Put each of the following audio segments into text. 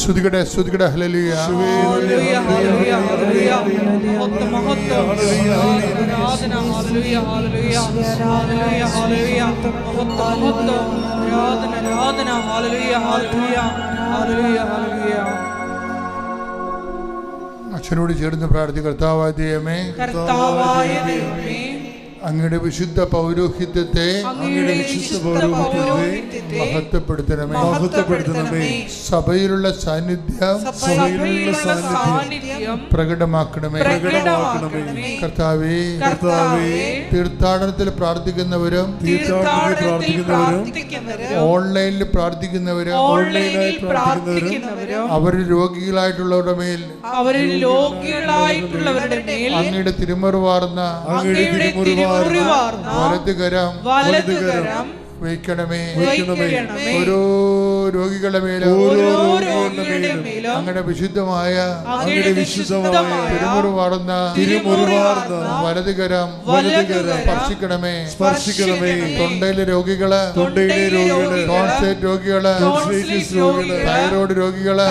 സ്തുതിക്കട്ടെ, സ്തുതിക്കട്ടെ. ഹല്ലേലൂയ, ഹല്ലേലൂയ, ഹല്ലേലൂയ, ഹല്ലേലൂയ. മഹത്വം, മഹത്വം, ആരാധന. ഹല്ലേലൂയ, ഹല്ലേലൂയ, ഹല്ലേലൂയ, ഹല്ലേലൂയ. മഹത്വം, മഹത്വം, ആരാധന, ആരാധന. ഹല്ലേലൂയ, ഹല്ലേലൂയ, ഹല്ലേലൂയ, ഹല്ലേലൂയ. അച്ഛനോട് ചേർന്ന് പ്രാർത്ഥിക്കുക. കർത്താവായ ദൈവമേ, കർത്താവായ ദൈവമേ, അങ്ങയുടെ വിശുദ്ധ പൗരോഹിത്യത്തെ മഹത്വപ്പെടുത്തണമേ. സഭയിലുള്ള സാന്നിധ്യം പ്രകടമാക്കണമേ. കർത്താവേ, തീർത്ഥാടനത്തിൽ പ്രാർത്ഥിക്കുന്നവരും ഓൺലൈനിൽ പ്രാർത്ഥിക്കുന്നവരും അവർ രോഗികളായിട്ടുള്ളവരുടെ മേൽ അങ്ങയുടെ തിരുമുറിവാർന്ന വലതുകരം വയ്ക്കണമേ. ഓരോ രോഗികളുടെ മേലും അങ്ങനെ വിശുദ്ധമായ തിരുമുറിവാർന്ന വലതുകരം സ്പർശിക്കണമേ. തൊണ്ടയിലെ രോഗികള്, ടോൺസൈറ്റ് രോഗികള്, തൈറോയ്ഡ് രോഗികള്,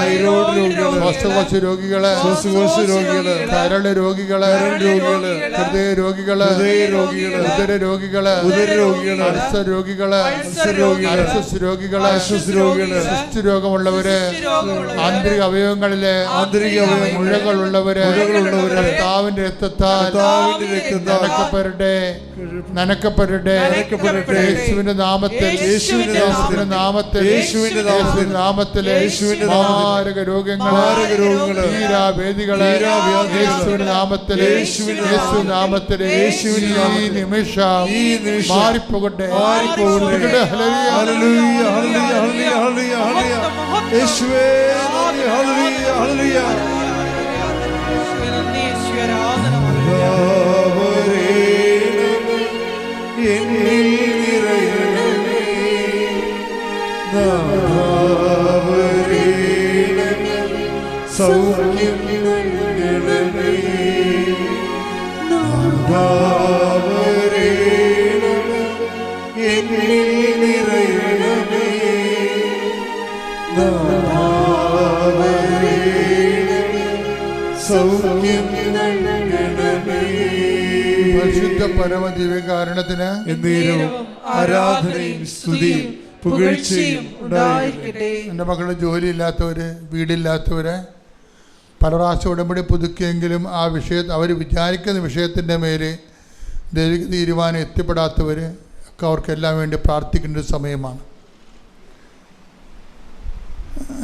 ശ്വാസകോശ രോഗികള്, കരള് രോഗികള്, ഹൃദയ രോഗികള്, ഉദര രോഗികള്, അൾസർ രോഗികള്, രോഗമുള്ളവര്, ആന്തരിക അവയവങ്ങളിലെ മുഴകളുള്ളവര് കർത്താവിന്റെ രക്തത്താൽ നനക്കപ്പെടട്ടെ. യേശുവിന്റെ നാമത്തിൽ മാരക രോഗങ്ങള്, തീരാവേദികള് യേശുവിന്റെ നാമത്തിൽ ഈ നിമിഷം മാറിപ്പോകട്ടെ. ഹല്ലേലൂയ, ഹല്ലേലൂയ, ഹല്ലേലൂയ, ഹല്ലേലൂയ. യേശുവേ, ഹല്ലേലൂയ, ഹല്ലേലൂയ. എന്നിൽ നിറയണമേ, സൗഖ്യം നൽകണമേ. പരിശുദ്ധ പരമദിവ്യകാരുണ്യത്തിന് ആരാധനയും സ്തുതിയും പുകഴ്ചയും ഉണ്ടായിരിക്കട്ടെ. എൻ്റെ മക്കളുടെ ജോലിയില്ലാത്തവര്, വീടില്ലാത്തവര്, പല പ്രാവശ്യം ഉടമ്പടി പുതുക്കിയെങ്കിലും ആ അവർ വിചാരിക്കുന്ന വിഷയത്തിൻ്റെ മേല് ദൈവിക തീരുമാനം എത്തിപ്പെടാത്തവർ ഒക്കെ അവർക്കെല്ലാം വേണ്ടി പ്രാർത്ഥിക്കേണ്ട ഒരു സമയമാണ്.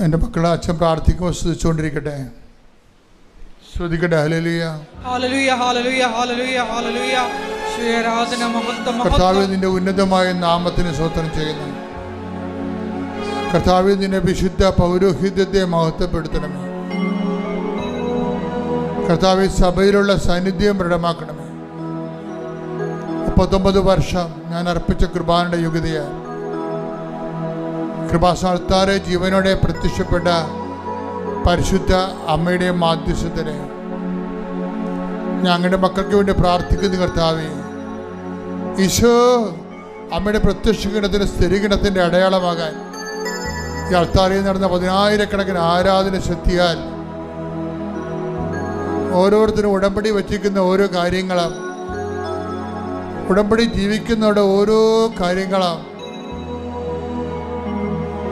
എൻ്റെ മക്കളെ അച്ഛൻ പ്രാർത്ഥിക്കുമ്പോൾ സ്തുതിച്ചുകൊണ്ടിരിക്കട്ടെ. ശ്രദ്ധിക്കട്ടെ. ഹല്ലേലൂയ, ഹല്ലേലൂയ, ഹല്ലേലൂയ, ഹല്ലേലൂയ, ഹല്ലേലൂയ. ആരാധന, മഹത്വം, കർത്താവേ, നിന്റെ ഉന്നതമായ നാമത്തിന് സ്തോത്രം ചെയ്യുന്നു. കർത്താവേ, നിന്റെ വിശുദ്ധ പൗരോഹിത്യത്തെ മഹത്വപ്പെടുത്തണമേ. കർത്താവേ, സഭയിലുള്ള സാന്നിധ്യം ദൃഢമാക്കണമേ. 39 വർഷം ഞാൻ അർപ്പിച്ച കൃപാനയുടെ യോഗ്യതയാൽ കൃപാസ്ഥാനത്താറെ ജീവനോടെ പ്രത്യക്ഷപ്പെട്ട പരിശുദ്ധ അമ്മയുടെ മാധ്യസ്ഥത്തിന് ഞങ്ങളുടെ മക്കൾക്ക് വേണ്ടി പ്രാർത്ഥിക്കുന്നു. കർത്താവേ, ഈശോ അമ്മയുടെ പ്രത്യക്ഷഗണത്തിന് സ്ഥിരീകരണത്തിൻ്റെ അടയാളമാകാൻ ഈ അൾത്താരയിൽ നടന്ന 10,000 ആരാധന ശക്തിയാൽ ഓരോരുത്തരും ഉടമ്പടി വച്ചിരിക്കുന്ന ഓരോ കാര്യങ്ങളും, ഉടമ്പടി ജീവിക്കുന്നവരുടെ ഓരോ കാര്യങ്ങളും,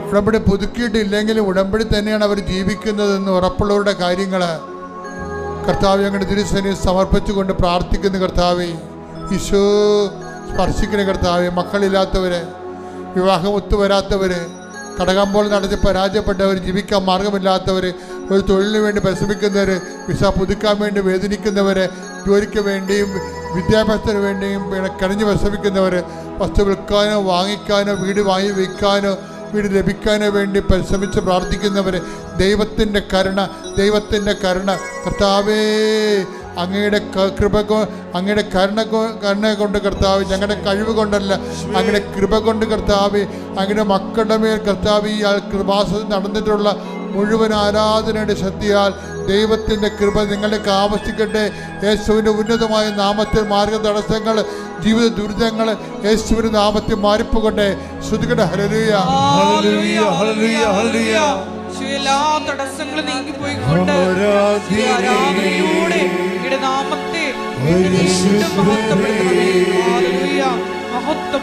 ഉടമ്പടി പുതുക്കിയിട്ടില്ലെങ്കിലും ഉടമ്പടി തന്നെയാണ് അവർ ജീവിക്കുന്നതെന്ന് ഉറപ്പുള്ളവരുടെ കാര്യങ്ങൾ കർത്താവ് ഞങ്ങളുടെ തിരുസന്നിധിയിൽ സമർപ്പിച്ചുകൊണ്ട് പ്രാർത്ഥിക്കുന്ന കർത്താവേ, ഈശോ സ്പർശിക്കുന്ന കർത്താവേ, മക്കളില്ലാത്തവർ, വിവാഹം ഒത്തുവരാത്തവർ, കടകമ്പോൾ നടത്തി പരാജയപ്പെട്ടവർ, ജീവിക്കാൻ മാർഗമില്ലാത്തവർ, ഒരു തൊഴിലിന് വേണ്ടി പരിശ്രമിക്കുന്നവർ, വിസ പുതുക്കാൻ വേണ്ടി വേദനിക്കുന്നവർ, ജോലിക്ക് വേണ്ടിയും വിദ്യാഭ്യാസത്തിന് വേണ്ടിയും കിണഞ്ഞ് പരിശ്രമിക്കുന്നവർ, വസ്തു വിൽക്കാനോ വാങ്ങിക്കാനോ വീട് വാങ്ങി വയ്ക്കാനോ വീട് ലഭിക്കാനോ വേണ്ടി പരിശ്രമിച്ച് പ്രാർത്ഥിക്കുന്നവർ, ദൈവത്തിൻ്റെ കരുണ കർത്താവേ, അങ്ങയുടെ കൃപ, അങ്ങയുടെ കരുണ കൊണ്ട് കർത്താവ്, ഞങ്ങളുടെ കഴിവ് കൊണ്ടല്ല, അങ്ങയുടെ കൃപ കൊണ്ട് കർത്താവ്, അങ്ങയുടെ മക്കളുടെ മേൽ കർത്താവ് ഈ കൃപാസനം നടന്നിട്ടുള്ള മുഴുവൻ ആരാധനയുടെ ശക്തിയാൽ ദൈവത്തിൻ്റെ കൃപ നിങ്ങളിലേക്ക് ആവശ്യിക്കട്ടെ. യേശുവിൻ്റെ ഉന്നതമായ നാമത്തിൽ മാർഗ തടസ്സങ്ങൾ, ജീവിത ദുരിതങ്ങൾ യേശുവിൻ്റെ നാമത്തിൽ മാറിപ്പോകട്ടെ. ശ്രുതികട്ടെ. ഹല്ലേലൂയ, ഹല്ലേലൂയ, ഹല്ലേലൂയ, ഹല്ലേലൂയ. എല്ലാ തടസ്സങ്ങളും നീങ്ങിപ്പോയിക്കൊണ്ട് ആരാധനയിലൂടെ ഇവിടെ നാമത്തെ മഹത്വപ്പെടുത്തണമേ. ഹല്ലേലൂയ. മഹത്വം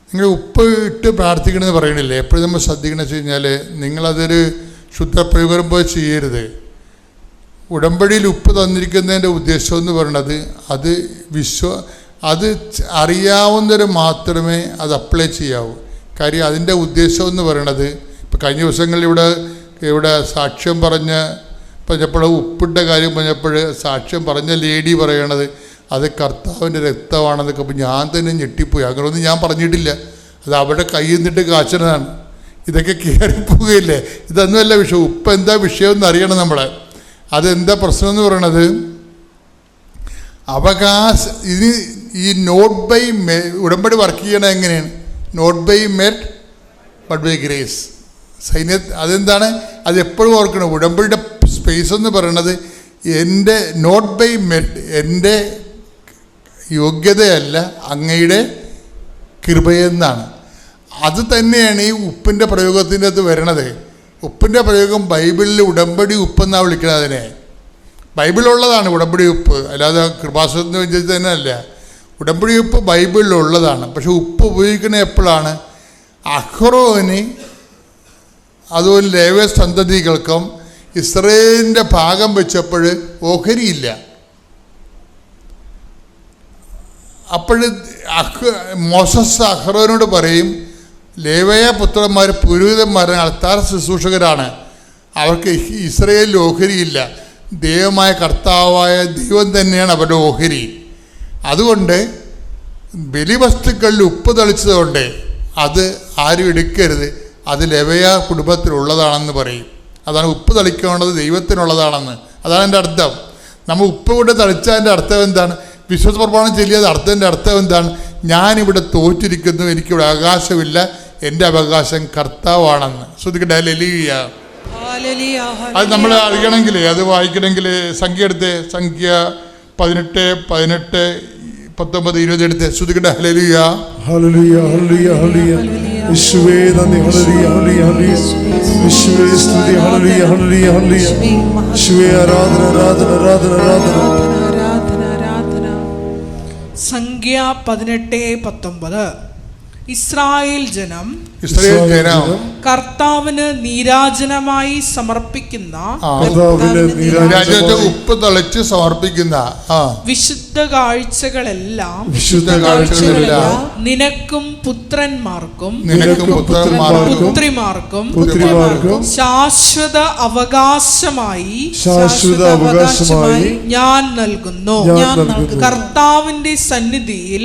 നിങ്ങൾ ഉപ്പ് ഇട്ട് പ്രാർത്ഥിക്കണമെന്ന് പറയണില്ലേ? എപ്പോഴും നമ്മൾ ശ്രദ്ധിക്കണമെന്ന് വെച്ച് കഴിഞ്ഞാൽ നിങ്ങളതൊരു ശുദ്ധപ്രയോഗം പോലെ ചെയ്യരുത്. ഉടമ്പടിയിൽ ഉപ്പ് തന്നിരിക്കുന്നതിൻ്റെ ഉദ്ദേശം എന്ന് പറയുന്നത് അത് അറിയാവുന്നവർ മാത്രമേ അത് അപ്ലൈ ചെയ്യാവൂ. കാര്യം അതിൻ്റെ ഉദ്ദേശം എന്ന് പറയണത്, ഇപ്പോൾ കഴിഞ്ഞ ദിവസങ്ങളിൽ ഇവിടെ സാക്ഷ്യം പറഞ്ഞപ്പോൾ ഉപ്പിട്ട കാര്യം പറഞ്ഞപ്പോൾ സാക്ഷ്യം പറഞ്ഞ ലേഡി പറയണത് അത് കർത്താവിൻ്റെ രക്തമാണെന്നൊക്കെ. അപ്പോൾ ഞാൻ തന്നെ ഞെട്ടിപ്പോയി. അങ്ങനെയൊന്നും ഞാൻ പറഞ്ഞിട്ടില്ല. അത് അവിടെ കയ്യിൽ നിന്നിട്ട് കാച്ചണതാണ്. ഇതൊക്കെ കയറിപ്പോവുകയില്ലേ? ഇതൊന്നുമല്ല വിഷയം. ഉപ്പ് എന്താ വിഷയമെന്ന് അറിയണം നമ്മൾ. അതെന്താ പ്രശ്നം എന്ന് പറയണത്? ഇത് ഈ നോട്ട് ബൈ ഉടമ്പടി വർക്ക് ചെയ്യണത് എങ്ങനെയാണ്? Not by merit but by grace. അതെന്താണ്? അത് എപ്പോഴും ഓർക്കണം. ഉടമ്പടിയുടെ സ്പേസ് എന്ന് പറയണത് എൻ്റെ നോട്ട് ബൈ മെറിറ്റ്, എൻ്റെ യോഗ്യതയല്ല, അങ്ങയുടെ കൃപയെന്നാണ്. അത് തന്നെയാണ് ഈ ഉപ്പിൻ്റെ പ്രയോഗത്തിൻ്റെ അകത്ത് വരണത്. ഉപ്പിൻ്റെ പ്രയോഗം ബൈബിളിൽ ഉടമ്പടി ഉപ്പെന്നാണ് വിളിക്കുന്നത്. അതിനെ ബൈബിളിലുള്ളതാണ് ഉടമ്പടി ഉപ്പ്, അല്ലാതെ കൃപാസനത്തിന് വെച്ചിട്ട് തന്നെ അല്ല. ഉടമ്പടി ഉപ്പ് ബൈബിളിലുള്ളതാണ്. പക്ഷെ ഉപ്പ് ഉപയോഗിക്കുന്നത് എപ്പോഴാണ്? അഹ്റോന് അതുപോലെ ലേവ്യ സന്തതികൾക്കും ഇസ്രയേലിൻ്റെ ഭാഗം വെച്ചപ്പോൾ ഓഹരിയില്ല. അപ്പോൾ മോസസ് അഹ്റോനോട് പറയും, ലേവ്യ പുത്രന്മാർ പുരോഹിതന്മാരെ അൾത്താര ശുശ്രൂഷകരാണ്, അവർക്ക് ഇസ്രയേലിൽ ഓഹരിയില്ല. ദൈവമായ കർത്താവായ ദൈവം തന്നെയാണ് അവരുടെ ഓഹരി. അതുകൊണ്ട് ബലിവസ്തുക്കളിൽ ഉപ്പ് തളിച്ചതുകൊണ്ട് അത് ആരും എടുക്കരുത്, അത് ലേവ്യ കുടുംബത്തിലുള്ളതാണെന്ന് പറയും. അതാണ് ഉപ്പ് തളിക്കേണ്ടത് ദൈവത്തിനുള്ളതാണെന്ന്. അതാണ് എൻ്റെ അർത്ഥം. നമ്മൾ ഉപ്പ് കൊണ്ട് തളിച്ചതിൻ്റെ അർത്ഥം എന്താണ്? വിശ്വാസ പ്രമാണം ചൊല്ലിയത് അർത്ഥത്തിൻ്റെ അർത്ഥം എന്താണ്? ഞാനിവിടെ തോറ്റിരിക്കുന്നു, എനിക്കിവിടെ അവകാശമില്ല, എൻ്റെ അവകാശം കർത്താവാണെന്ന്. ശ്രദ്ധിക്കട്ടെ. ഹല്ലേലൂയ. അത് നമ്മൾ അറിയണമെങ്കിൽ, അത് വായിക്കണമെങ്കിൽ സംഖ്യ എടുത്ത്, സംഖ്യ 18, 18, 19, 20 എടുത്ത് ശ്രദ്ധിക്കട്ടെ. ഹല്ലേലൂയ. ഹല്ലേലൂയ. ഹല്ലേലൂയ. ഹല്ലേലൂയ. യേശുവേ നന്ദി. ഹല്ലേലൂയ. ഹല്ലേലൂയ. ഹല്ലേലൂയ. യേശുവേ സ്തുതി. ഹല്ലേലൂയ. ഹല്ലേലൂയ. ഹല്ലേലൂയ. യേശുവേ ആരാധന, ആരാധന, ആരാധന, ആരാധന. സംഖ്യ 18:19. ഇസ്രായേൽ ജനം കർത്താവിന് നീരാജനമായി സമർപ്പിക്കുന്ന ഉപ്പ് തളിച്ച് സമർപ്പിക്കുന്ന വിശുദ്ധ കാഴ്ചകളെല്ലാം നിനക്കും പുത്രന്മാർക്കും പുത്രിമാർക്കും ശാശ്വത അവകാശമായി ഞാൻ നൽകുന്നു. കർത്താവിന്റെ സന്നിധിയിൽ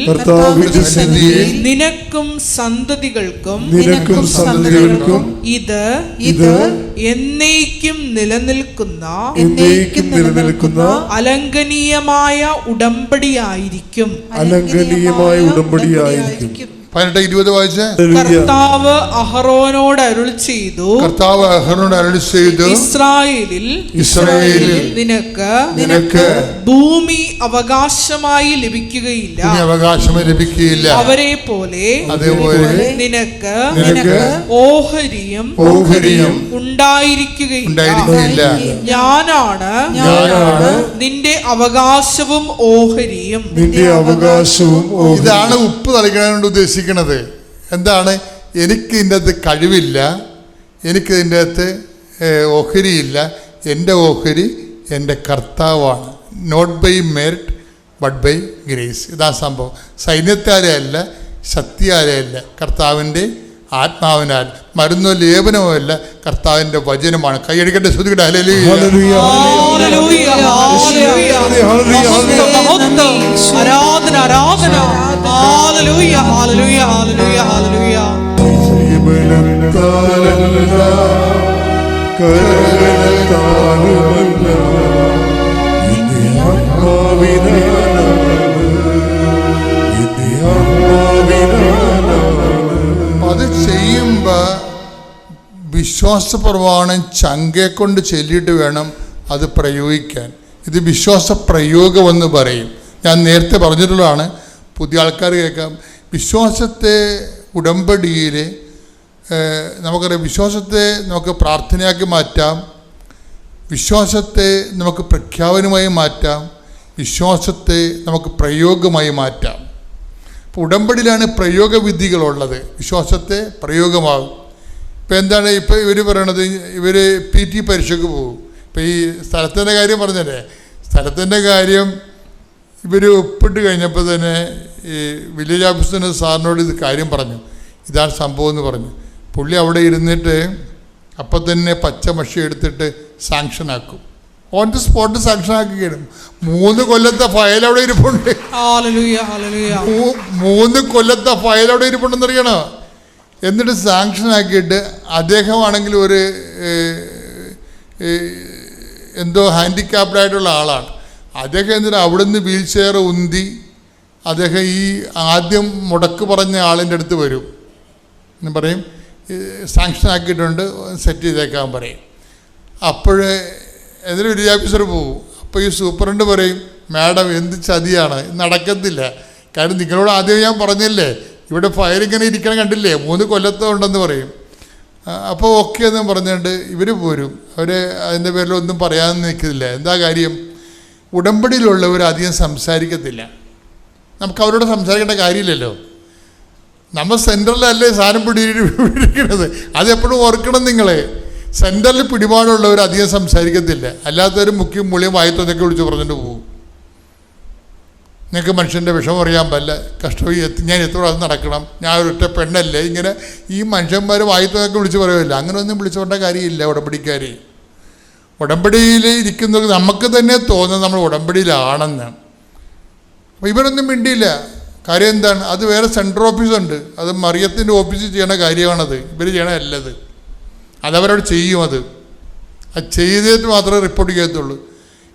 നിനക്കും സന്തതികൾക്കും ഇത് എന്നേക്കും നിലനിൽക്കുന്ന അലംഘനീയമായ ഉടമ്പടിയായിരിക്കും. 18-20 വായിച്ചേ. കർത്താവ് അഹറോനോട് അരുളി ചെയ്തു, ഇസ്രായേലിൽ നിനക്ക് ഭൂമി അവകാശമായി ലഭിക്കുകയില്ല. അവരെ പോലെ നിനക്ക് ഓഹരിയും ഉണ്ടായിരിക്കുകയില്ല. ഞാനാണ് നിന്റെ അവകാശവും ഓഹരിയും. ഇതാണ് ഉപ്പ് തളിക്കാനോട് ഉദ്ദേശിക്കുന്നത്. എന്താണ്? എനിക്ക് ഇതിൻ്റെ അകത്ത് കഴിവില്ല, എനിക്ക് ഇതിൻ്റെ അകത്ത് ഓഹരിയില്ല. എൻ്റെ ഓഹരി എൻ്റെ കർത്താവാണ്. Not by merit but by grace. ഇതാ സംഭവം. സൈന്യത്താലെ അല്ല, ശക്തിയാലെ അല്ല, കർത്താവിൻ്റെ ആത്മാവിനാൽ. മരുന്നോ ലേപനമോ അല്ല, കർത്താവിൻ്റെ വചനമാണ്. കൈയടിക്കട്ടെ. ശ്രദ്ധിക്കട്ടെ. ഹല്ലേലൂയ. ആരാധന, ആരാധന. ഹല്ലേലൂയ, ഹല്ലേലൂയ, ഹല്ലേലൂയ, ഹല്ലേലൂയ. കരകളാലുമല്ല വിശ്വാസ പ്രമാണം ചങ്കെ കൊണ്ട് ചൊല്ലിയിട്ട് വേണം അത് പ്രയോഗിക്കാൻ. ഇത് വിശ്വാസ പ്രയോഗമെന്ന് പറയും. ഞാൻ നേരത്തെ പറഞ്ഞിട്ടുള്ളതാണ്, പുതിയ ആൾക്കാർ കേൾക്കാം. വിശ്വാസത്തെ ഉടമ്പടിയിൽ നമുക്കറിയാം, വിശ്വാസത്തെ നമുക്ക് പ്രാർത്ഥനയാക്കി മാറ്റാം, വിശ്വാസത്തെ നമുക്ക് പ്രഖ്യാപനമായി മാറ്റാം, വിശ്വാസത്തെ നമുക്ക് പ്രയോഗമായി മാറ്റാം. അപ്പോൾ ഉടമ്പടിയിലാണ് പ്രയോഗവിധികളുള്ളത്. വിശ്വാസത്തെ പ്രയോഗമാകും. ഇപ്പോൾ എന്താണ് ഇപ്പോൾ ഇവർ പറയണത്, ഇവർ PT പരീക്ഷയ്ക്ക് പോകും. ഇപ്പോൾ ഈ സ്ഥലത്തിൻ്റെ കാര്യം പറഞ്ഞല്ലേ, സ്ഥലത്തിൻ്റെ കാര്യം ഇവർ ഒപ്പിട്ട് കഴിഞ്ഞപ്പോൾ തന്നെ ഈ വില്ലേജ് ഓഫീസറിന് സാറിനോട് ഇത് കാര്യം പറഞ്ഞു, ഇതാണ് സംഭവം എന്ന് പറഞ്ഞു. പുള്ളി അവിടെ ഇരുന്നിട്ട് അപ്പം തന്നെ പച്ച മഷി എടുത്തിട്ട് സാങ്ഷനാക്കും. ഓൺ ദി സ്പോട്ട് സാങ്ഷൻ ആക്കുകയാണ്. 3 കൊല്ലത്തെ ഫയൽ അവിടെ ഇരിപ്പുണ്ട്. 3 കൊല്ലത്തെ ഫയൽ അവിടെ ഇരിപ്പുണ്ടെന്ന് അറിയണോ? എന്നിട്ട് സാങ്ഷൻ ആക്കിയിട്ട് അദ്ദേഹമാണെങ്കിൽ ഒരു എന്തോ ഹാൻഡിക്യാപ്ഡായിട്ടുള്ള ആളാണ്. അദ്ദേഹം എന്നിട്ട് അവിടെ നിന്ന് വീൽ ചെയർ ഉന്തി അദ്ദേഹം ഈ ആദ്യം മുടക്ക് പറഞ്ഞ ആളിൻ്റെ അടുത്ത് വരും എന്ന് പറയും, സാങ്ഷൻ ആക്കിയിട്ടുണ്ട്, സെറ്റ് ചെയ്തേക്കാൻ പറയും. അപ്പോഴേ എന്നിട്ട് വില്ലേജ് ഓഫീസർ പോകും. അപ്പോൾ ഈ സൂപ്രണ്ട് പറയും, മാഡം എന്ത് ചതിയാണ്, നടക്കത്തില്ല. കാര്യം നിങ്ങളോട് ആദ്യം ഞാൻ പറഞ്ഞില്ലേ, ഇവിടെ ഫയൽ ഇങ്ങനെ ഇരിക്കണം കണ്ടില്ലേ, 3 കൊല്ലത്തെ ഉണ്ടെന്ന് പറയും. അപ്പോൾ ഓക്കെ എന്ന് പറഞ്ഞുകൊണ്ട് ഇവർ പോരും. അവർ അതിൻ്റെ പേരിലൊന്നും പറയാൻ നിൽക്കില്ല. എന്താ കാര്യം? ഉടമ്പടിയിലുള്ളവർ അധികം സംസാരിക്കത്തില്ല. നമുക്ക് അവരോട് സംസാരിക്കേണ്ട കാര്യമില്ലല്ലോ. നമ്മൾ സെൻറ്ററിലല്ലേ സാധനം പിടിക്കുന്നത്, അതെപ്പോഴും ഓർക്കണം നിങ്ങൾ. സെൻറ്ററിൽ പിടിപാടുള്ളവർ അധികം സംസാരിക്കത്തില്ല. അല്ലാത്തവർ മുഖ്യം മൂല്യം വായത്തൊന്നൊക്കെ വിളിച്ച് പറഞ്ഞിട്ട് പോകും. നിങ്ങൾക്ക് മനുഷ്യൻ്റെ വിഷമം അറിയാൻ പറ്റില്ല, കഷ്ടം, ഞാൻ എത്ര അത് നടക്കണം, ഞാൻ ഒരൊറ്റ പെണ്ണല്ലേ, ഇങ്ങനെ ഈ മനുഷ്യന്മാർ വായത്തൊന്നൊക്കെ വിളിച്ച് പറയുമല്ലോ. അങ്ങനെയൊന്നും വിളിച്ചു പറഞ്ഞ കാര്യമില്ല. ഉടമ്പടിക്കാർ ഉടമ്പടിയിൽ ഇരിക്കുന്നത് നമുക്ക് തന്നെ തോന്നുന്നത് നമ്മൾ ഉടമ്പടിയിലാണെന്ന്. അപ്പോൾ ഇവരൊന്നും മിണ്ടിയില്ല. കാര്യം എന്താണ്? അത് വേറെ സെൻട്രൽ ഓഫീസുണ്ട്, അത് മറിയത്തിൻ്റെ ഓഫീസിൽ ചെയ്യണ കാര്യമാണത്. ഇവർ ചെയ്യണമല്ലത്, അതവരോട് ചെയ്യും. അത് ചെയ്തിട്ട് മാത്രമേ റിപ്പോർട്ട് ചെയ്യത്തുള്ളൂ.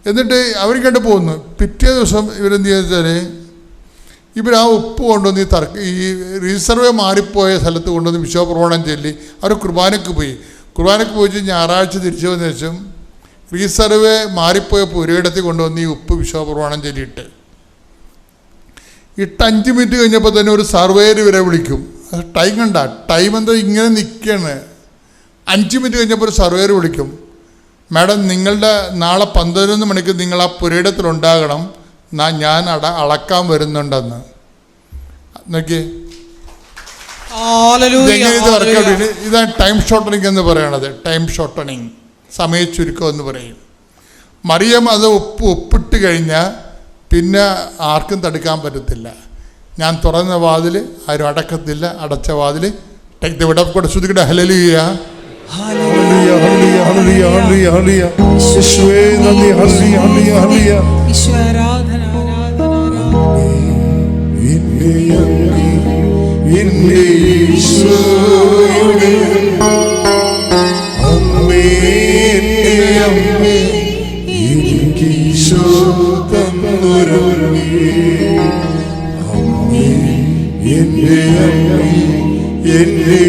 എന്നിട്ട് അവർ കണ്ട് പോകുന്നു. പിറ്റേ ദിവസം ഇവരെന്ത് ചോദിച്ചാൽ, ഇവർ ആ ഉപ്പ് കൊണ്ടുവന്ന് ഈ റിസർവേ മാറിപ്പോയ സ്ഥലത്ത് കൊണ്ടുവന്ന് വിശ്വപ്രമാണം ചൊല്ലി അവർ കുർബാനയ്ക്ക് പോയി. കുർബാനയ്ക്ക് പോയിട്ട് ഞായറാഴ്ച തിരിച്ചു വന്ന ശേഷം റീസർവേ മാറിപ്പോയ പുരയിടത്തിൽ കൊണ്ടുവന്ന് ഈ ഉപ്പ് വിശ്വപ്രമാണം ചൊല്ലിയിട്ട് 5 മിനിറ്റ് കഴിഞ്ഞപ്പോൾ തന്നെ ഒരു സർവേയർ ഇവരെ വിളിക്കും. അത് ടൈം കണ്ട, ടൈം എന്താ ഇങ്ങനെ നിൽക്കുകയാണ്. 5 മിനിറ്റ് കഴിഞ്ഞപ്പോൾ ഒരു സർവേയർ വിളിക്കും, മാഡം നിങ്ങളുടെ നാളെ 11 മണിക്ക് നിങ്ങൾ ആ പുരയിടത്തിലുണ്ടാകണം, ഞാൻ അളക്കാൻ വരുന്നുണ്ടെന്ന്. നോക്കിയേ, ഇതാണ് ടൈം ഷോർട്ടണിങ് എന്ന് പറയണത്. ടൈം ഷോർട്ടണിങ്, സമയ ചുരുക്കം എന്ന് പറയും. മറിയം അത് ഒപ്പിട്ട് കഴിഞ്ഞാൽ പിന്നെ ആർക്കും തടുക്കാൻ പറ്റത്തില്ല. ഞാൻ തുറന്ന വാതിൽ ആരും അടക്കത്തില്ല, അടച്ച വാതിൽ take the word of God. ശ്രുതിക്കട്ടെ ഹല്ലേലൂയ. ഹല്ലേലൂയ ഹല്ലേലൂയ ഹല്ലേലൂയ ഹല്ലേലൂയ. യേശുവേ നന്ദി. ഹല്ലേലൂയ ഹല്ലേലൂയ ഹല്ലേലൂയ. ഈശോ ആരാധന ആരാധന. എന്റെ ഈശോയുടെ അമ്മേ, എന്റെ അമ്മേ, എനിക്ക് ഈശോ തന്നൊരമ്മേ. അമ്മേ എന്റെ അമ്മേ, എന്റെ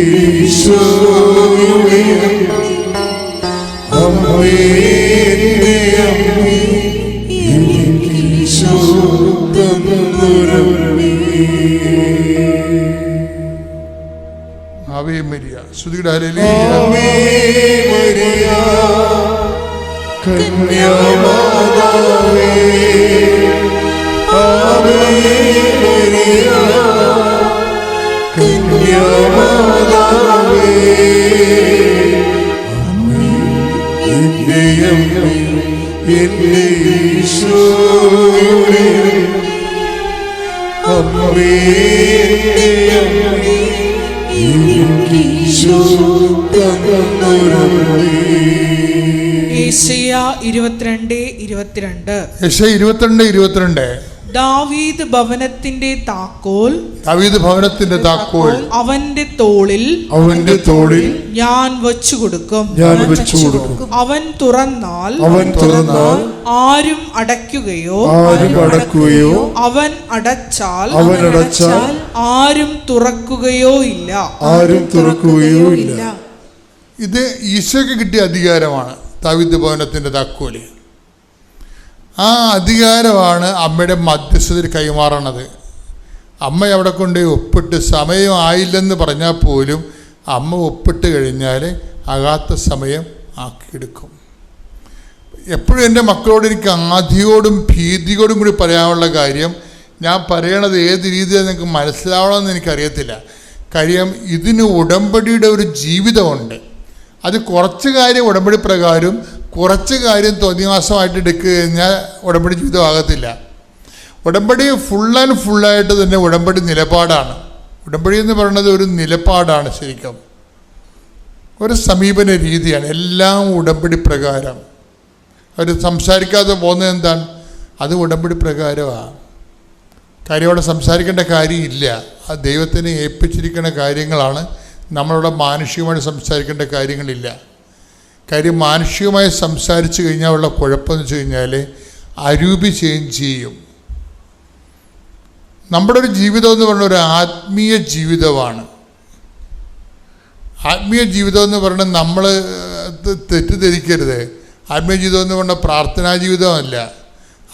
ഈശോയുടെ അമ്മേ, എന്റെ അമ്മേ, എനിക്ക് ഈശോ തന്നൊരമ്മേ. Ave Maria. ശ്രുതിയുടെ ഹല്ലേലൂയ. ആവേ മരിയ കന്യാമാതാവേ, ആവേ മരിയ കന്യാമാതാവേ, അമ്മേ എന്റെ അമ്മേ, എന്റെ ഈശോയുടെ അമ്മേ, എന്റെ അമ്മേ, എനിക്ക് ഈശോ തന്നൊരമ്മേ. യെശയ്യാ 22:22. യെശയ്യാ 22:22. ദാവീദ് ഭവനത്തിന്റെ താക്കോൽ, ദാവീദ് ഭവനത്തിന്റെ താക്കോൽ അവന്റെ തോളിൽ ഞാൻ വച്ചു കൊടുക്കും. അവൻ തുറന്നാൽ ആരും അടയ്ക്കുകയോ അവൻ അടച്ചാൽ ആരും തുറക്കുകയോ ഇല്ല. ഇത് ഈശോയ്ക്ക് കിട്ടിയ അധികാരമാണ്, ദാവീദ് ഭവനത്തിൻ്റെ താക്കോല്. ആ അധികാരമാണ് അമ്മയുടെ മധ്യസ്ഥതയിൽ കൈമാറണത്. അമ്മ അവിടെ കൊണ്ട് ഒപ്പിട്ട് സമയം ആയില്ലെന്ന് പറഞ്ഞാൽ പോലും അമ്മ ഒപ്പിട്ട് കഴിഞ്ഞാൽ ആകാത്ത സമയം ആക്കിയെടുക്കും. എപ്പോഴും എൻ്റെ മക്കളോട് എനിക്ക് ആധിയോടും ഭീതിയോടും കൂടി പറയാനുള്ള കാര്യം, ഞാൻ പറയണത് ഏത് രീതിയിൽ നിങ്ങൾക്ക് മനസ്സിലാവണമെന്ന് എനിക്കറിയത്തില്ല. കാര്യം ഇതിന് ഉടമ്പടിയുടെ ഒരു ജീവിതമുണ്ട്. അത് കുറച്ച് കാര്യം ഉടമ്പടി പ്രകാരം, കുറച്ച് കാര്യം തോന്നിവാസമായിട്ട് എടുക്കുക കഴിഞ്ഞാൽ ഉടമ്പടി ജീവിതമാകത്തില്ല. ഉടമ്പടി ഫുൾ ആൻഡ് ഫുള്ളായിട്ട് തന്നെ ഉടമ്പടി നിലപാടാണ്. ഉടമ്പടി എന്ന് പറയുന്നത് ഒരു നിലപാടാണ്, ശരിക്കും ഒരു സമീപന രീതിയാണ്. എല്ലാം ഉടമ്പടി പ്രകാരം. അവർ സംസാരിക്കാതെ പോകുന്നത് എന്താണ്? അത് ഉടമ്പടി പ്രകാരമാണ്. കാര്യം അവിടെ സംസാരിക്കേണ്ട കാര്യമില്ല. അത് ദൈവത്തിനെ ഏൽപ്പിച്ചിരിക്കുന്ന കാര്യങ്ങളാണ്. നമ്മളിവിടെ മാനുഷികമായിട്ട് സംസാരിക്കേണ്ട കാര്യങ്ങളില്ല. കാര്യം മാനുഷികമായി സംസാരിച്ചു കഴിഞ്ഞാൽ ഉള്ള കുഴപ്പമെന്ന് വെച്ച് കഴിഞ്ഞാൽ അരൂപി ചേഞ്ച് ചെയ്യും. നമ്മുടെ ഒരു ജീവിതം എന്ന് പറഞ്ഞ ഒരു ആത്മീയ ജീവിതമാണ്. ആത്മീയ ജീവിതം എന്ന് പറഞ്ഞാൽ നമ്മൾ തെറ്റിദ്ധരിക്കരുത്. ആത്മീയ ജീവിതം എന്ന് പറഞ്ഞാൽ പ്രാർത്ഥനാ ജീവിതമല്ല.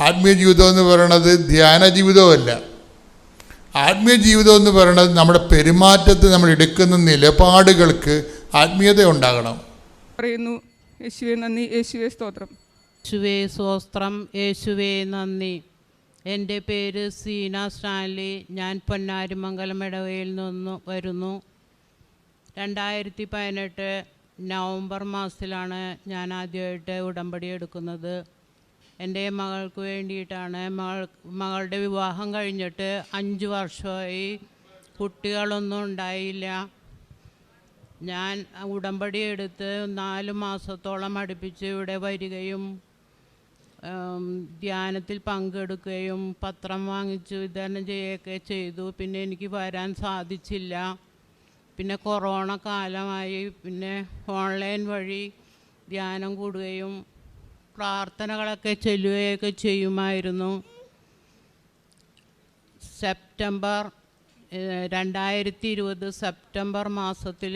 ആത്മീയ ജീവിതം എന്ന് പറയുന്നത് ധ്യാന ജീവിതമല്ല. ആത്മീയ ജീവിതം എന്ന് പറയുന്നത് നമ്മുടെ പെരുമാറ്റത്തിൽ നമ്മൾ എടുക്കുന്ന നിലപാടുകൾക്ക് ആത്മീയത ഉണ്ടാകണം. പറയുന്നു, യേശുവേ നന്ദി, യേശുവേ സ്തോത്രം. യേശുവേ സ്തോത്രം, യേശുവേ നന്ദി. എൻ്റെ പേര് സീന സ്റ്റാൻലി. ഞാൻ പൊന്നാരിമംഗലം ഇടവയിൽ നിന്ന് വരുന്നു. 2018 നവംബർ മാസത്തിലാണ് ഞാൻ ആദ്യമായിട്ട് ഉടമ്പടി എടുക്കുന്നത്. എൻ്റെ മകൾക്ക് വേണ്ടിയിട്ടാണ്. മകളുടെ വിവാഹം കഴിഞ്ഞിട്ട് 5 വർഷമായി. കുട്ടികളൊന്നും ഉണ്ടായില്ല. ഞാൻ ഉടമ്പടി എടുത്ത് 4 മാസത്തോളം അടുപ്പിച്ച് ഇവിടെ വരികയും ധ്യാനത്തിൽ പങ്കെടുക്കുകയും പത്രം വാങ്ങിച്ച് വിതരണം ചെയ്യുകയൊക്കെ ചെയ്തു. പിന്നെ എനിക്ക് വരാൻ സാധിച്ചില്ല. പിന്നെ കൊറോണ കാലമായി. പിന്നെ ഓൺലൈൻ വഴി ധ്യാനം കൂടുകയും പ്രാർത്ഥനകളൊക്കെ ചൊല്ലുകയൊക്കെ ചെയ്യുമായിരുന്നു. സെപ്റ്റംബർ 2020 സെപ്റ്റംബർ മാസത്തിൽ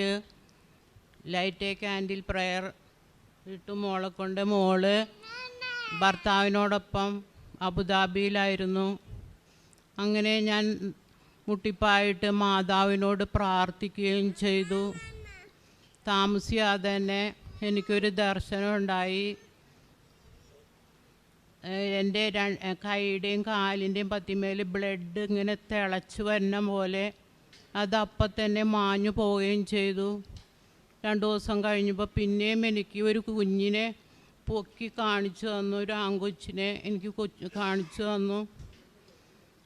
ലൈറ്റ് എ ക്യാൻഡിൽ പ്രയർ ഇട്ടു. മോള് ഭർത്താവിനോടൊപ്പം അബുദാബിയിലായിരുന്നു. അങ്ങനെ ഞാൻ മുട്ടിപ്പായിട്ട് മാതാവിനോട് പ്രാർത്ഥിക്കുകയും ചെയ്തു. താമസിയാതെ തന്നെ എനിക്കൊരു ദർശനം ഉണ്ടായി. എൻ്റെ കൈയുടെയും കാലിൻ്റെയും പത്തിമേൽ ബ്ലഡ് ഇങ്ങനെ തിളച്ച് വരുന്ന പോലെ അതപ്പം തന്നെ മാഞ്ഞു പോവുകയും ചെയ്തു. 2 ദിവസം കഴിഞ്ഞപ്പോൾ പിന്നെയും എനിക്ക് ഒരു കുഞ്ഞിനെ പൊക്കി കാണിച്ചു തന്നു. ഒരു ആൺകൊച്ചിനെ എനിക്ക് കാണിച്ചു തന്നു.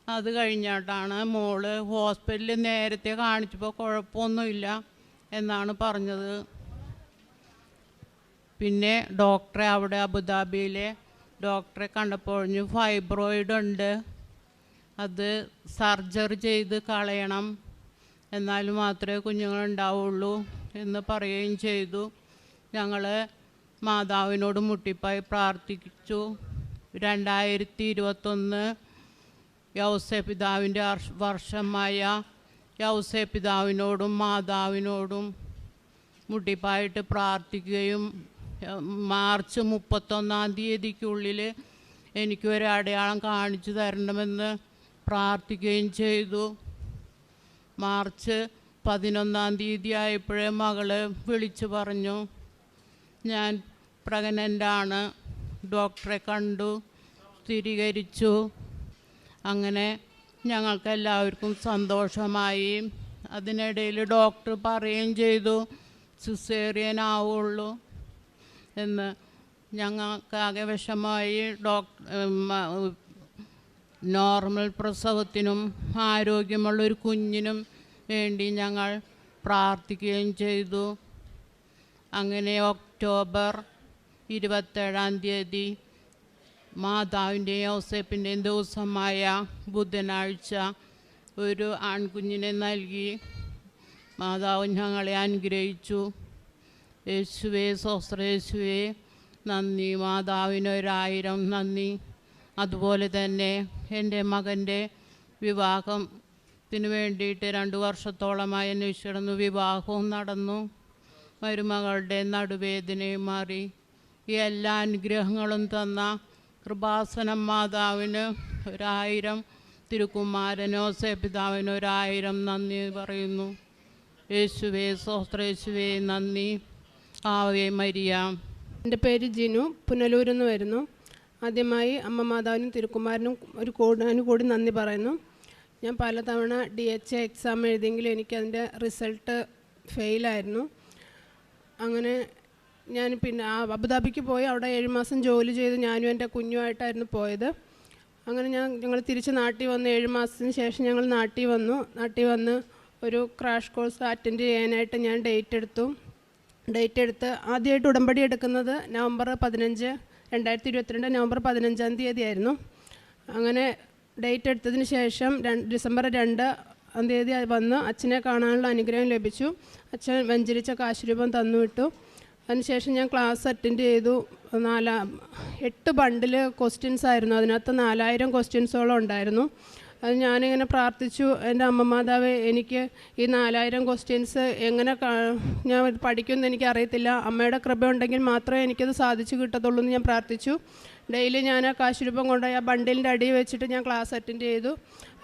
അത് കഴിഞ്ഞിട്ടാണ് മോള് ഹോസ്പിറ്റലിൽ നേരത്തെ കാണിച്ചപ്പോൾ കുഴപ്പമൊന്നുമില്ല എന്നാണ് പറഞ്ഞത്. പിന്നെ ഡോക്ടറെ അവിടെ അബുദാബിയിലെ ഡോക്ടറെ കണ്ടപ്പോൾ ഫൈബ്രോയിഡ് ഉണ്ട്, അത് സർജറി ചെയ്ത് കളയണം, എന്നാൽ മാത്രമേ കുഞ്ഞുങ്ങളുണ്ടാവുള്ളൂ എന്ന് പറയുകയും ചെയ്തു. ഞങ്ങൾ മാതാവിനോട് മുട്ടിപ്പായി പ്രാർത്ഥിച്ചു. 2021 യൗസേപ്പിതാവിൻ്റെ വർഷമായ യൗസേപ്പിതാവിനോടും മാതാവിനോടും മുട്ടിപ്പായിട്ട് പ്രാർത്ഥിക്കുകയും മാർച്ച് 31-ാം തീയതിക്കുള്ളിൽ എനിക്കൊരു അടയാളം കാണിച്ചു തരണമെന്ന് പ്രാർത്ഥിക്കുകയും ചെയ്തു. മാർച്ച് 11-ാം തീയതി ആയപ്പോഴേ മകള് വിളിച്ചു പറഞ്ഞു, ഞാൻ പ്രഗ്നൻ്റാണ്. ഡോക്ടറെ കണ്ടു, സ്ഥിരീകരിച്ചു. അങ്ങനെ ഞങ്ങൾക്കെല്ലാവർക്കും സന്തോഷമായി. അതിനിടയിൽ ഡോക്ടർ പറയുകയും ചെയ്തു സിസേറിയൻ ആവുള്ളൂ എന്ന്. ഞങ്ങൾക്കാകെ വിഷമമായി. നോർമൽ പ്രസവത്തിനും ആരോഗ്യമുള്ളൊരു കുഞ്ഞിനും വേണ്ടി ഞങ്ങൾ പ്രാർത്ഥിക്കുകയും ചെയ്തു. അങ്ങനെ ഒക്ടോബർ 27-ാം തീയതി മാതാവിൻ്റെയും യൗസേപ്പിൻ്റെയും ദിവസമായ ബുധനാഴ്ച ഒരു ആൺകുഞ്ഞിനെ നൽകി മാതാവ് ഞങ്ങളെ അനുഗ്രഹിച്ചു. യേശുവേ സ്വസ്ത്ര, യേശുവേ നന്ദി. മാതാവിന് 1000 നന്ദി. അതുപോലെ തന്നെ എൻ്റെ മകൻ്റെ വിവാഹത്തിന് വേണ്ടിയിട്ട് 2 വർഷത്തോളമായി അന്വേഷിച്ചിരുന്നു. വിവാഹവും നടന്നു. മരുമകളുടെ നടുവേദനയും മാറി. ഈ എല്ലാ അനുഗ്രഹങ്ങളും തന്ന കൃപാസനം മാതാവിന് 1000, തിരുക്കുമാരനോ പിതാവിന് 1000 നന്ദി പറയുന്നു. യേശുവേ സ്തോത്രം, യേശുവേ നന്ദി. Ave Maria. എൻ്റെ പേര് ജിനു, പുനലൂരിൽ നിന്ന് വരുന്നു. ആദ്യമായി അമ്മ മാതാവിനും തിരുക്കുമാരനും കൂടി നന്ദി പറയുന്നു. ഞാൻ പലതവണ DHA എക്സാം എഴുതിയെങ്കിലും എനിക്കതിൻ്റെ റിസൾട്ട് ഫെയിലായിരുന്നു. അങ്ങനെ ഞാൻ പിന്നെ അബുദാബിക്ക് പോയി അവിടെ 7 മാസം ജോലി ചെയ്ത് ഞാനും എൻ്റെ കുഞ്ഞുമായിട്ടായിരുന്നു പോയത്. അങ്ങനെ ഞങ്ങൾ തിരിച്ച് നാട്ടിൽ വന്ന് 7 മാസത്തിന് ശേഷം ഞങ്ങൾ നാട്ടിൽ വന്ന് ഒരു ക്രാഷ് കോഴ്സ് അറ്റൻഡ് ചെയ്യാനായിട്ട് ഞാൻ ഡേറ്റ് എടുത്ത് ആദ്യമായിട്ട് ഉടമ്പടി എടുക്കുന്നത് നവംബർ 15, 2022 നവംബർ 15-ാം തീയതി ആയിരുന്നു. അങ്ങനെ ഡേറ്റ് എടുത്തതിന് ശേഷം ഡിസംബർ 2-ാം തീയതി വന്ന് അച്ഛനെ കാണാനുള്ള അനുഗ്രഹം ലഭിച്ചു. അച്ഛൻ വെഞ്ചരിച്ച കാശ് രൂപം തന്നുവിട്ടു. അതിനുശേഷം ഞാൻ ക്ലാസ് അറ്റൻഡ് ചെയ്തു. 8 ബണ്ടിൽ ക്വസ്റ്റ്യൻസ് ആയിരുന്നു. അതിനകത്ത് 4000 ക്വസ്റ്റ്യൻസോളം ഉണ്ടായിരുന്നു. അത് ഞാനിങ്ങനെ പ്രാർത്ഥിച്ചു, എൻ്റെ അമ്മ മാതാവേ, എനിക്ക് ഈ 4000 ക്വസ്റ്റ്യൻസ് എങ്ങനെ ഞാൻ പഠിക്കുമെന്ന് എനിക്കറിയത്തില്ല, അമ്മയുടെ കൃപ ഉണ്ടെങ്കിൽ മാത്രമേ എനിക്കത് സാധിച്ചു കിട്ടത്തുള്ളൂ എന്ന് ഞാൻ പ്രാർത്ഥിച്ചു. ഡെയിലി ഞാൻ ആ കാശുരൂപം കൊണ്ടുപോയി ആ ബണ്ടിലിൻ്റെ അടിയിൽ വെച്ചിട്ട് ഞാൻ ക്ലാസ് അറ്റൻഡ് ചെയ്തു.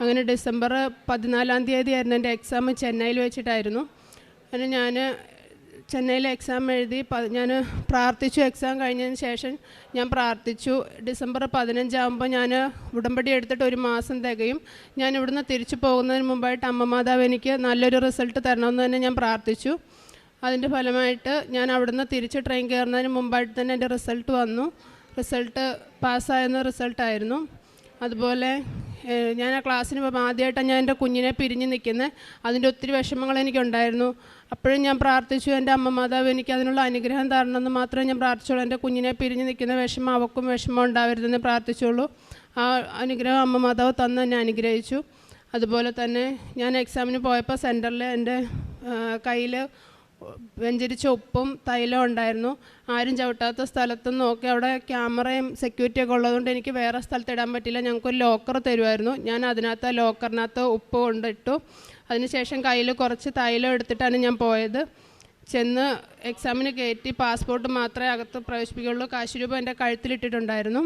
അങ്ങനെ ഡിസംബർ 14-ാം തീയതി ആയിരുന്നു എൻ്റെ എക്സാം. ചെന്നൈയിൽ വെച്ചിട്ടായിരുന്നു. അങ്ങനെ ഞാൻ ചെന്നൈയിൽ എക്സാം എഴുതി. ഞാൻ പ്രാർത്ഥിച്ചു. എക്സാം കഴിഞ്ഞതിന് ശേഷം ഞാൻ പ്രാർത്ഥിച്ചു. ഡിസംബർ 15 ആകുമ്പോൾ ഞാൻ ഉടമ്പടി എടുത്തിട്ട് 1 മാസം തികയും. ഞാൻ ഇവിടുന്ന് തിരിച്ചു പോകുന്നതിന് മുമ്പായിട്ട് അമ്മ മാതാവ് എനിക്ക് നല്ലൊരു റിസൾട്ട് തരണമെന്ന് തന്നെ ഞാൻ പ്രാർത്ഥിച്ചു. അതിൻ്റെ ഫലമായിട്ട് ഞാൻ അവിടുന്ന് തിരിച്ച് ട്രെയിൻ കയറുന്നതിന് മുമ്പായിട്ട് തന്നെ എൻ്റെ റിസൾട്ട് വന്നു. റിസൾട്ട് പാസ്സായെന്ന റിസൾട്ടായിരുന്നു. അതുപോലെ ഞാൻ ആ ക്ലാസ്സിന് പോകുമ്പോൾ ആദ്യമായിട്ടാണ് ഞാൻ എൻ്റെ കുഞ്ഞിനെ പിരിഞ്ഞ് നിൽക്കുന്നത്. അതിൻ്റെ ഒത്തിരി വിഷമങ്ങൾ എനിക്കുണ്ടായിരുന്നു. അപ്പോഴും ഞാൻ പ്രാർത്ഥിച്ചു, എൻ്റെ അമ്മ മാതാവ് എനിക്ക് അതിനുള്ള അനുഗ്രഹം തരണമെന്ന് മാത്രമേ ഞാൻ പ്രാർത്ഥിച്ചുള്ളൂ. എൻ്റെ കുഞ്ഞിനെ പിരിഞ്ഞ് നിൽക്കുന്ന വിഷമം അവൾക്കും വിഷമം ഉണ്ടാവരുതെന്ന് പ്രാർത്ഥിച്ചുള്ളൂ. ആ അനുഗ്രഹം അമ്മ മാതാവ് തന്ന് എന്നെ അനുഗ്രഹിച്ചു. അതുപോലെ തന്നെ ഞാൻ എക്സാമിന് പോയപ്പോൾ സെൻറ്ററിൽ എൻ്റെ കയ്യിൽ വെഞ്ചരിച്ച ഉപ്പും തൈലവും ഉണ്ടായിരുന്നു. ആരും ചവിട്ടാത്ത സ്ഥലത്ത് നോക്കി അവിടെ ക്യാമറയും സെക്യൂരിറ്റിയൊക്കെ ഉള്ളതുകൊണ്ട് എനിക്ക് വേറെ സ്ഥലത്ത് ഇടാൻ പറ്റില്ല. ഞങ്ങൾക്കൊരു ലോക്കർ തരുമായിരുന്നു. ഞാൻ അതിനകത്ത് ലോക്കറിനകത്ത് ഉപ്പ് കൊണ്ടിട്ടു. അതിനുശേഷം കയ്യിൽ കുറച്ച് തൈലം എടുത്തിട്ടാണ് ഞാൻ പോയത്. ചെന്ന് എക്സാമിന് കയറ്റി പാസ്പോർട്ട് മാത്രമേ അകത്ത് പ്രവേശിപ്പിക്കുകയുള്ളൂ. കാശ് രൂപ എൻ്റെ കഴുത്തിലിട്ടിട്ടുണ്ടായിരുന്നു.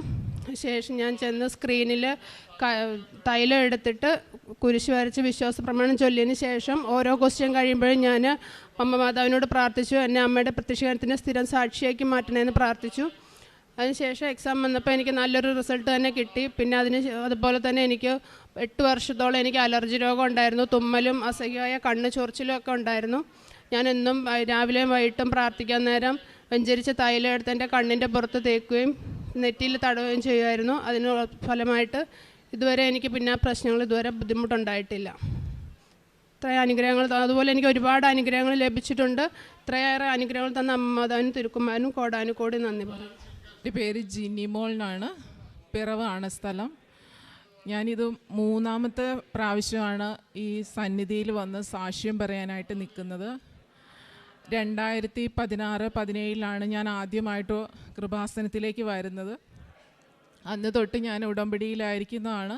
ശേഷം ഞാൻ ചെന്ന് സ്ക്രീനിൽ തൈലം എടുത്തിട്ട് കുരിശ് വരച്ച് വിശ്വാസ പ്രമാണം ചൊല്ലിയതിന് ശേഷം ഓരോ ക്വസ്റ്റ്യൻ കഴിയുമ്പോഴും ഞാൻ അമ്മ മാതാവിനോട് പ്രാർത്ഥിച്ചു, എന്നെ അമ്മയുടെ പ്രത്യക്ഷീകരണത്തിന് സ്ഥിരം സാക്ഷിയാക്കി മാറ്റണമെന്ന് പ്രാർത്ഥിച്ചു. അതിനുശേഷം എക്സാം വന്നപ്പോൾ എനിക്ക് നല്ലൊരു റിസൾട്ട് തന്നെ കിട്ടി. പിന്നെ അതുപോലെ തന്നെ എനിക്ക് 8 വർഷത്തോളം എനിക്ക് അലർജി രോഗം ഉണ്ടായിരുന്നു. തുമ്മലും അസഹ്യമായ കണ്ണ് ചൊറിച്ചിലും ഒക്കെ ഉണ്ടായിരുന്നു. ഞാൻ എന്നും രാവിലെയും വൈകിട്ടും പ്രാർത്ഥിക്കാൻ നേരം വെഞ്ചരിച്ച തൈലം എടുത്ത് എൻ്റെ കണ്ണിൻ്റെ പുറത്ത് തേക്കുകയും നെറ്റിയിൽ തടവുകയും ചെയ്യുമായിരുന്നു. അതിന് ഫലമായിട്ട് ഇതുവരെ എനിക്ക് പിന്നെ ആ പ്രശ്നങ്ങൾ ഇതുവരെ ബുദ്ധിമുട്ടുണ്ടായിട്ടില്ല. ഇത്രയും അനുഗ്രഹങ്ങൾ, അതുപോലെ എനിക്ക് ഒരുപാട് അനുഗ്രഹങ്ങൾ ലഭിച്ചിട്ടുണ്ട്. ഇത്രയേറെ അനുഗ്രഹങ്ങൾ തന്ന അമ്മ മാതാവിനും തിരുക്കുമാരനും കോടാനുകോടി നന്ദി പറയും. എൻ്റെ പേര് ജിനിമോൾ എന്നാണ്. പിറവാണ് സ്ഥലം. ഞാനിത് 3-ാമത്തെ പ്രാവശ്യമാണ് ഈ സന്നിധിയിൽ വന്ന് സാക്ഷ്യം പറയാനായിട്ട് നിൽക്കുന്നത്. 2016-17 ഞാൻ ആദ്യമായിട്ട് കൃപാസനത്തിലേക്ക് വരുന്നത്. അന്ന് തൊട്ട് ഞാൻ ഉടമ്പടിയിലായിരിക്കുന്നതാണ്.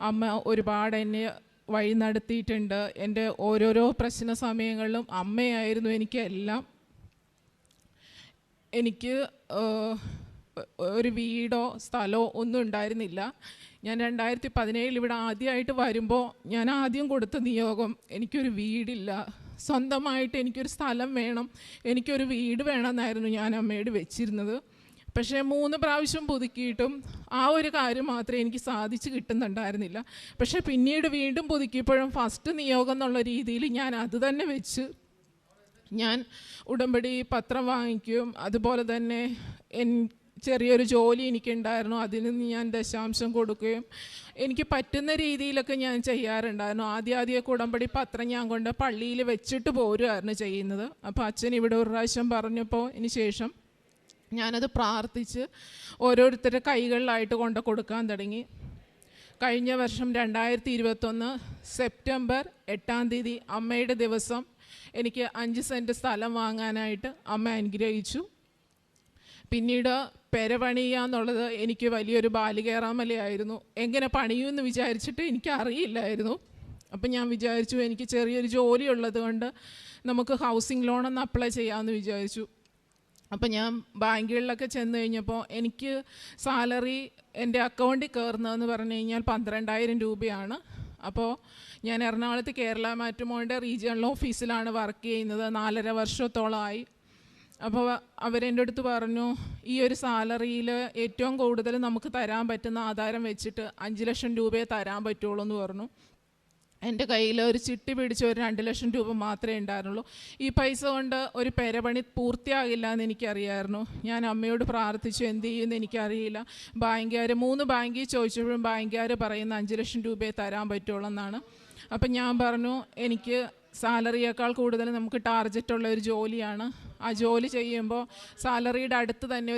അമ്മ ഒരുപാട് എന്നെ വഴി നടത്തിയിട്ടുണ്ട്. എൻ്റെ ഓരോരോ പ്രശ്ന സമയങ്ങളിലും അമ്മയായിരുന്നു എനിക്കെല്ലാം. എനിക്ക് ഒരു വീടോ സ്ഥലമോ ഒന്നും ഉണ്ടായിരുന്നില്ല. ഞാൻ 2017 ഇവിടെ ആദ്യമായിട്ട് വരുമ്പോൾ ഞാൻ ആദ്യം കൊടുത്ത നിയോഗം, എനിക്കൊരു വീടില്ല, സ്വന്തമായിട്ട് എനിക്കൊരു സ്ഥലം വേണം, എനിക്കൊരു വീട് വേണമെന്നായിരുന്നു ഞാൻ അമ്മയോട് വെച്ചിരുന്നത്. പക്ഷേ 3 പ്രാവശ്യം പുതുക്കിയിട്ടും ആ ഒരു കാര്യം മാത്രമേ എനിക്ക് സാധിച്ച് കിട്ടുന്നുണ്ടായിരുന്നില്ല. പക്ഷേ പിന്നീട് വീണ്ടും പുതുക്കിയപ്പോഴും ഫസ്റ്റ് നിയോഗം എന്നുള്ള രീതിയിൽ ഞാൻ അത് തന്നെ വെച്ച് ഞാൻ ഉടമ്പടി പത്രം വാങ്ങിക്കും. അതുപോലെ തന്നെ ചെറിയൊരു ജോലി എനിക്കുണ്ടായിരുന്നു, അതിന് ഞാൻ ദശാംശം കൊടുക്കുകയും എനിക്ക് പറ്റുന്ന രീതിയിലൊക്കെ ഞാൻ ചെയ്യാറുണ്ടായിരുന്നു. ആദ്യമൊക്കെ ഉടമ്പടി പത്രം ഞാൻ കൊണ്ട് പള്ളിയിൽ വെച്ചിട്ട് പോരുമായിരുന്നു ചെയ്യുന്നത്. അപ്പോൾ അച്ഛൻ ഇവിടെ ഒരു പ്രാവശ്യം പറഞ്ഞപ്പോൾ ഇതിന് ശേഷം ഞാനത് പ്രാർത്ഥിച്ച് ഓരോരുത്തരുടെ കൈകളിലായിട്ട് കൊണ്ട് കൊടുക്കാൻ തുടങ്ങി. കഴിഞ്ഞ വർഷം 2021 സെപ്റ്റംബർ 8-ാം തീയതി അമ്മയുടെ ദിവസം എനിക്ക് 5 സെൻറ്റ് സ്ഥലം വാങ്ങാനായിട്ട് അമ്മ അനുഗ്രഹിച്ചു. പിന്നീട് പെര പണിയുക എന്നുള്ളത് എനിക്ക് വലിയൊരു ബാലികേറാമലയായിരുന്നു. എങ്ങനെ പണിയുമെന്ന് വിചാരിച്ചിട്ട് എനിക്കറിയില്ലായിരുന്നു. അപ്പം ഞാൻ വിചാരിച്ചു എനിക്ക് ചെറിയൊരു ജോലി ഉള്ളത് കൊണ്ട് നമുക്ക് ഹൗസിംഗ് ലോണൊന്ന് അപ്ലൈ ചെയ്യാമെന്ന് വിചാരിച്ചു. അപ്പം ഞാൻ ബാങ്കുകളിലൊക്കെ ചെന്ന് കഴിഞ്ഞപ്പോൾ എനിക്ക് സാലറി എൻ്റെ അക്കൗണ്ടിൽ കയറുന്നതെന്ന് പറഞ്ഞു കഴിഞ്ഞാൽ 12,000 രൂപയാണ്. അപ്പോൾ ഞാൻ എറണാകുളത്ത് കേരള മാട്രിമോണിയുടെ റീജിയണൽ ഓഫീസിലാണ് വർക്ക് ചെയ്യുന്നത്. 4.5 വർഷത്തോളമായി. അപ്പോൾ അവരെൻ്റെ അടുത്ത് പറഞ്ഞു, ഈ ഒരു സാലറിയിൽ ഏറ്റവും കൂടുതൽ നമുക്ക് തരാൻ പറ്റുന്ന ആധാരം വെച്ചിട്ട് 5 ലക്ഷം രൂപയെ തരാൻ പറ്റുള്ളൂ എന്ന് പറഞ്ഞു. എൻ്റെ കയ്യിൽ ഒരു ചിട്ടി പിടിച്ച് ഒരു 2 ലക്ഷം രൂപ മാത്രമേ ഉണ്ടായിരുന്നുള്ളൂ. ഈ പൈസ കൊണ്ട് ഒരു പെരപണി പൂർത്തിയാകില്ല എന്ന് എനിക്കറിയായിരുന്നു. ഞാൻ അമ്മയോട് പ്രാർത്ഥിച്ചു, എന്ത് ചെയ്യുമെന്ന് എനിക്കറിയില്ല. 3 ബാങ്കിൽ ചോദിച്ചപ്പോഴും ബാങ്കുകാർ പറയുന്ന 5 ലക്ഷം രൂപയെ തരാൻ പറ്റുള്ളൂ എന്നാണ്. അപ്പം ഞാൻ പറഞ്ഞു, എനിക്ക് സാലറിയേക്കാൾ കൂടുതൽ നമുക്ക് ടാർഗറ്റുള്ള ഒരു ജോലിയാണ്. ആ ജോലി ചെയ്യുമ്പോൾ സാലറിയുടെ അടുത്ത് തന്നെ ഒരു